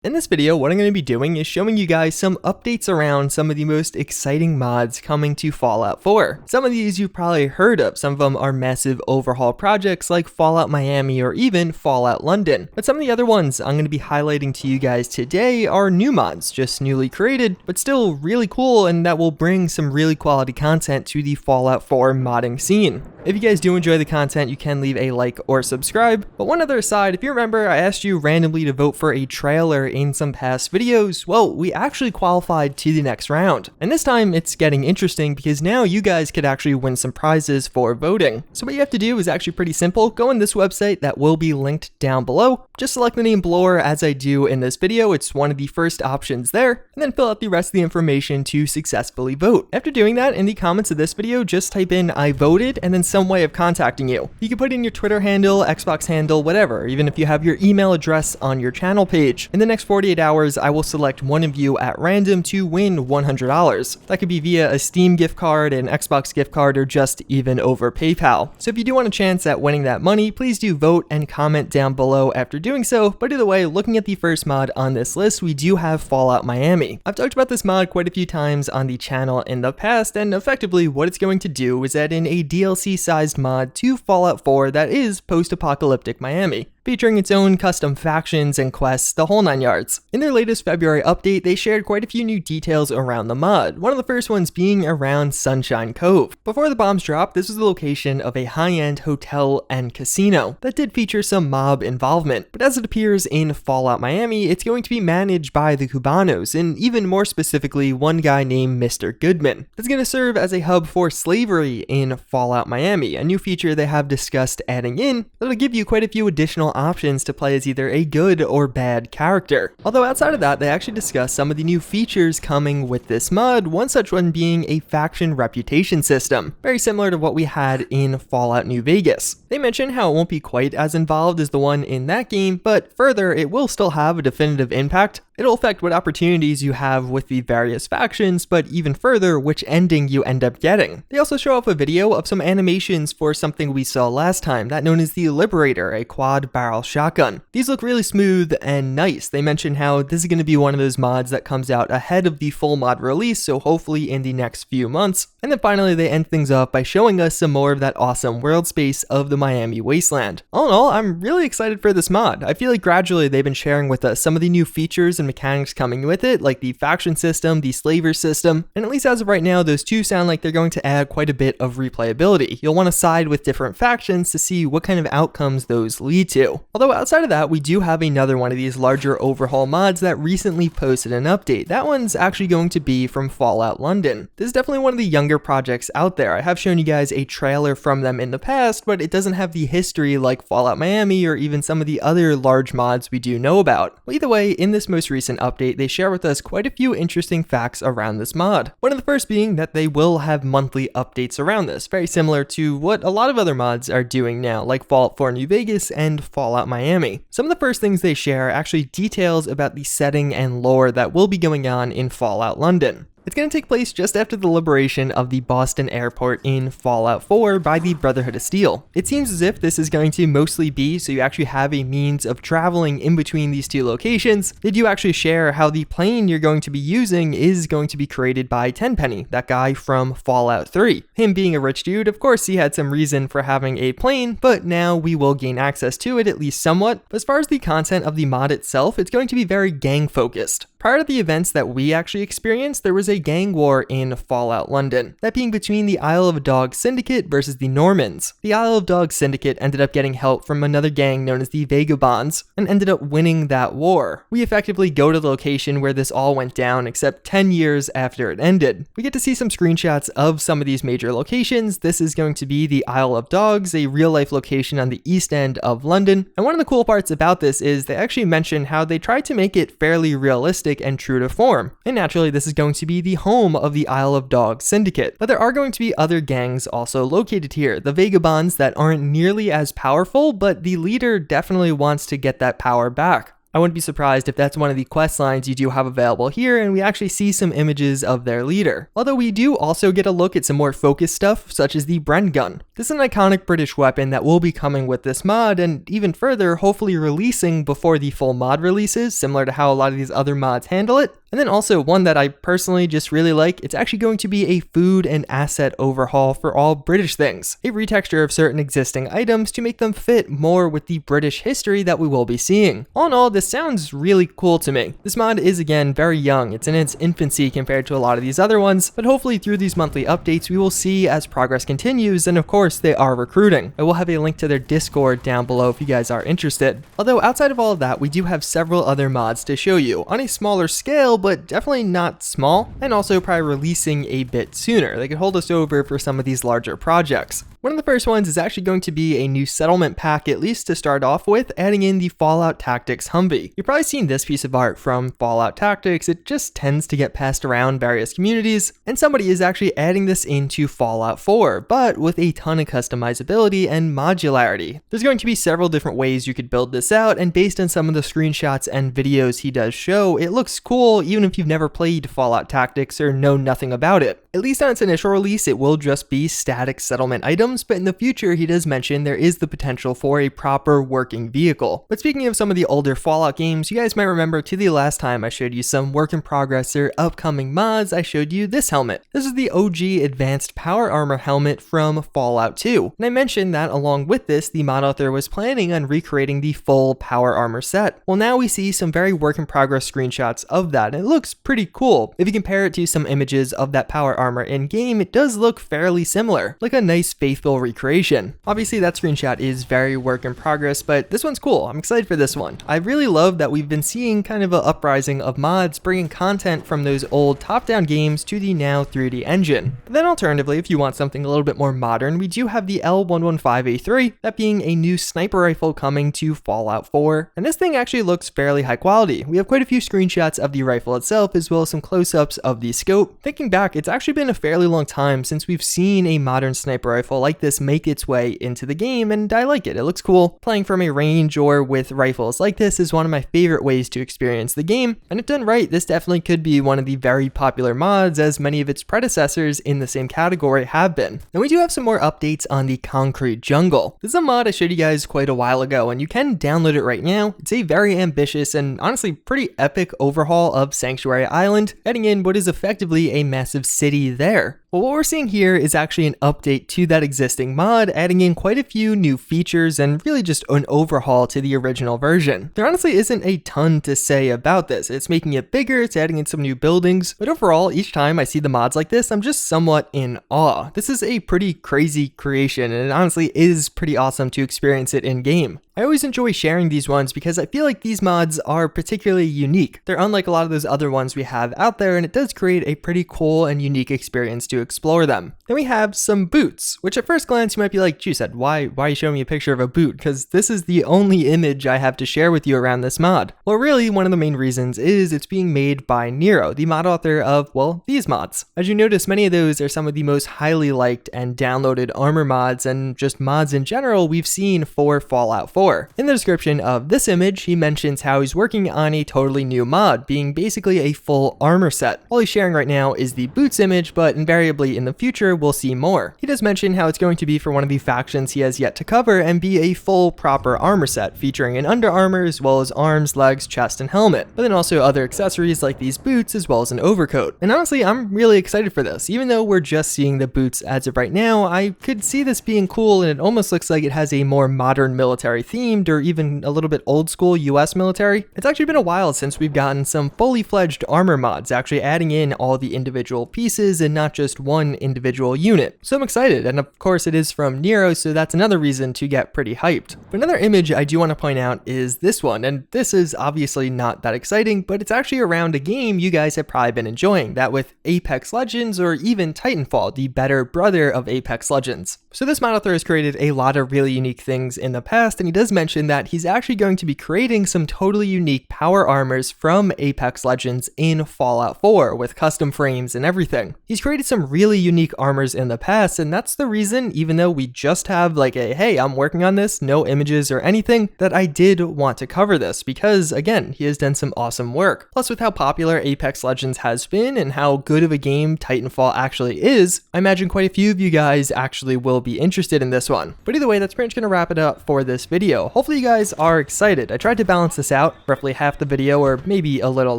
In this video, what I'm going to be doing is showing you guys some updates around some of the most exciting mods coming to Fallout 4. Some of these you've probably heard of. Some of them are massive overhaul projects like Fallout Miami or even Fallout London. But some of the other ones I'm going to be highlighting to you guys today are new mods, just newly created, but still really cool and that will bring some really quality content to the Fallout 4 modding scene. If you guys do enjoy the content, you can leave a like or subscribe. But one other aside, if you remember, I asked you randomly to vote for a trailer in some past videos. Well, we actually qualified to the next round. And this time it's getting interesting because now you guys could actually win some prizes for voting. So what you have to do is actually pretty simple. Go on this website that will be linked down below. Just select the name Blower as I do in this video. It's one of the first options there. And then fill out the rest of the information to successfully vote. After doing that, in the comments of this video, just type in I voted and then some way of contacting you. You can put in your Twitter handle, Xbox handle, whatever, even if you have your email address on your channel page. In the next 48 hours, I will select one of you at random to win $100. That could be via a Steam gift card, an Xbox gift card, or just even over PayPal. So if you do want a chance at winning that money, please do vote and comment down below after doing so. But either way, looking at the first mod on this list, we do have Fallout Miami. I've talked about this mod quite a few times on the channel in the past, and effectively what it's going to do is add in a DLC-sized mod to Fallout 4 that is post-apocalyptic Miami, featuring its own custom factions and quests, the whole 9 yards. In their latest February update, they shared quite a few new details around the mod, one of the first ones being around Sunshine Cove. Before the bombs dropped, this was the location of a high-end hotel and casino that did feature some mob involvement, but as it appears in Fallout Miami, it's going to be managed by the Cubanos, and even more specifically, one guy named Mr. Goodman. It's going to serve as a hub for slavery in Fallout Miami, a new feature they have discussed adding in that'll give you quite a few additional options to play as either a good or bad character. Although outside of that, they actually discuss some of the new features coming with this mod, one such one being a faction reputation system, very similar to what we had in Fallout New Vegas. They mention how it won't be quite as involved as the one in that game, but further, it will still have a definitive impact. It'll affect what opportunities you have with the various factions, but even further, which ending you end up getting. They also show off a video of some animations for something we saw last time, that known as the Liberator, a quad barrel shotgun. These look really smooth and nice. They mention how this is going to be one of those mods that comes out ahead of the full mod release, so hopefully in the next few months. And then finally, they end things off by showing us some more of that awesome world space of the Miami wasteland. All in all, I'm really excited for this mod. I feel like gradually they've been sharing with us some of the new features and mechanics coming with it, like the faction system, the slaver system, and at least as of right now, those two sound like they're going to add quite a bit of replayability. You'll want to side with different factions to see what kind of outcomes those lead to. Although outside of that, we do have another one of these larger overhaul mods that recently posted an update. That one's actually going to be from Fallout London. This is definitely one of the younger projects out there. I have shown you guys a trailer from them in the past, but it doesn't have the history like Fallout Miami or even some of the other large mods we do know about. Well, either way, in this most recent update, they share with us quite a few interesting facts around this mod. One of the first being that they will have monthly updates around this, very similar to what a lot of other mods are doing now, like Fallout 4 New Vegas and Fallout Miami. Some of the first things they share are actually details about the setting and lore that will be going on in Fallout London. It's going to take place just after the liberation of the Boston airport in Fallout 4 by the Brotherhood of Steel. It seems as if this is going to mostly be so you actually have a means of traveling in between these two locations. They do actually share how the plane you're going to be using is going to be created by Tenpenny, that guy from Fallout 3. Him being a rich dude, of course he had some reason for having a plane, but now we will gain access to it at least somewhat. But as far as the content of the mod itself, it's going to be very gang focused. Prior to the events that we actually experienced, there was a gang war in Fallout London, that being between the Isle of Dogs Syndicate versus the Normans. The Isle of Dogs Syndicate ended up getting help from another gang known as the Vagabonds, and ended up winning that war. We effectively go to the location where this all went down, except 10 years after it ended. We get to see some screenshots of some of these major locations. This is going to be the Isle of Dogs, a real-life location on the east end of London, and one of the cool parts about this is they actually mention how they tried to make it fairly realistic and true to form. And naturally, this is going to be the home of the Isle of Dogs Syndicate. But there are going to be other gangs also located here, the Vagabonds, that aren't nearly as powerful, but the leader definitely wants to get that power back. I wouldn't be surprised if that's one of the quest lines you do have available here, and we actually see some images of their leader. Although we do also get a look at some more focused stuff, such as the Bren gun. This is an iconic British weapon that will be coming with this mod, and even further, hopefully releasing before the full mod releases, similar to how a lot of these other mods handle it. And then also one that I personally just really like, it's actually going to be a food and asset overhaul for all British things. A retexture of certain existing items to make them fit more with the British history that we will be seeing. All in all, this sounds really cool to me. This mod is again very young, it's in its infancy compared to a lot of these other ones, but hopefully through these monthly updates we will see as progress continues, and of course they are recruiting. I will have a link to their Discord down below if you guys are interested. Although outside of all of that, we do have several other mods to show you, on a smaller scale, but definitely not small, and also probably releasing a bit sooner. They could hold us over for some of these larger projects. One of the first ones is actually going to be a new settlement pack, at least to start off with, adding in the Fallout Tactics Humvee. You've probably seen this piece of art from Fallout Tactics. It just tends to get passed around various communities, and somebody is actually adding this into Fallout 4, but with a ton of customizability and modularity. There's going to be several different ways you could build this out, and based on some of the screenshots and videos he does show, it looks cool even if you've never played Fallout Tactics or know nothing about it. At least on its initial release, it will just be static settlement items, but in the future he does mention there is the potential for a proper working vehicle. But speaking of some of the older Fallout games, you guys might remember to the last time I showed you some work in progress or upcoming mods, I showed you this helmet. This is the OG Advanced Power Armor helmet from Fallout 2. And I mentioned that along with this, the mod author was planning on recreating the full power armor set. Well, now we see some very work in progress screenshots of that, and it looks pretty cool. If you compare it to some images of that power armor in game, it does look fairly similar, like a nice faithful recreation. Obviously that screenshot is very work in progress, but this one's cool. I'm excited for this one. I really love that we've been seeing kind of an uprising of mods bringing content from those old top-down games to the now 3D engine. But then alternatively, if you want something a little bit more modern, we do have the L115A3, that being a new sniper rifle coming to Fallout 4, and this thing actually looks fairly high quality. We have quite a few screenshots of the rifle itself as well as some close-ups of the scope. Thinking back, it's actually been a fairly long time since we've seen a modern sniper rifle like this make its way into the game, and I like it. It looks cool. Playing from a range or with rifles like this is one of my favorite ways to experience the game, and if done right, this definitely could be one of the very popular mods, as many of its predecessors in the same category have been. And we do have some more updates on the Concrete Jungle. This is a mod I showed you guys quite a while ago, and you can download it right now. It's a very ambitious and honestly pretty epic overhaul of Sanctuary Island, adding in what is effectively a massive city there. Well, what we're seeing here is actually an update to that existing mod, adding in quite a few new features and really just an overhaul to the original version. There honestly isn't a ton to say about this. It's making it bigger, it's adding in some new buildings, but overall, each time I see the mods like this, I'm just somewhat in awe. This is a pretty crazy creation, and it honestly is pretty awesome to experience it in game. I always enjoy sharing these ones because I feel like these mods are particularly unique. They're unlike a lot of those other ones we have out there, and it does create a pretty cool and unique experience to explore them. Then we have some boots, which at first glance you might be like, JuiceHead, why are you showing me a picture of a boot? Because this is the only image I have to share with you around this mod. Well, really, one of the main reasons is it's being made by Nero, the mod author of, well, these mods. As you notice, many of those are some of the most highly liked and downloaded armor mods and just mods in general we've seen for Fallout 4. In the description of this image, he mentions how he's working on a totally new mod, being basically a full armor set. All he's sharing right now is the boots image, but invariably in the future, we'll see more. He does mention how it's going to be for one of the factions he has yet to cover and be a full proper armor set, featuring an under armor as well as arms, legs, chest, and helmet, but then also other accessories like these boots as well as an overcoat. And honestly, I'm really excited for this. Even though we're just seeing the boots as of right now, I could see this being cool, and it almost looks like it has a more modern military themed or even a little bit old school US military. It's actually been a while since we've gotten some fully fledged armor mods, actually adding in all the individual pieces and not just one individual unit. So I'm excited, and of course it is from Nero, so that's another reason to get pretty hyped. But another image I do want to point out is this one, and this is obviously not that exciting, but it's actually around a game you guys have probably been enjoying, that with Apex Legends or even Titanfall, the better brother of Apex Legends. So this mod author has created a lot of really unique things in the past, and he does mention that he's actually going to be creating some totally unique power armors from Apex Legends in Fallout 4 with custom frames and everything. He's created some really unique armors in the past, and that's the reason, even though we just have like a, hey, I'm working on this, no images or anything, that I did want to cover this, because again, he has done some awesome work. Plus, with how popular Apex Legends has been and how good of a game Titanfall actually is, I imagine quite a few of you guys actually will be interested in this one. But either way, that's pretty much going to wrap it up for this video. Hopefully you guys are excited. I tried to balance this out. Roughly half the video, or maybe a little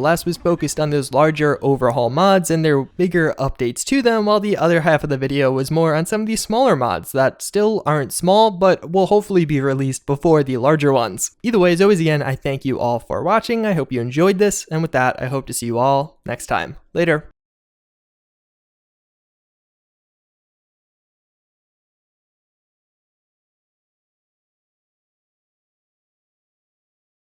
less, was focused on those larger overhaul mods and their bigger updates to them, while the other half of the video was more on some of these smaller mods that still aren't small, but will hopefully be released before the larger ones. Either way, as always, again, I thank you all for watching. I hope you enjoyed this, and with that, I hope to see you all next time. Later.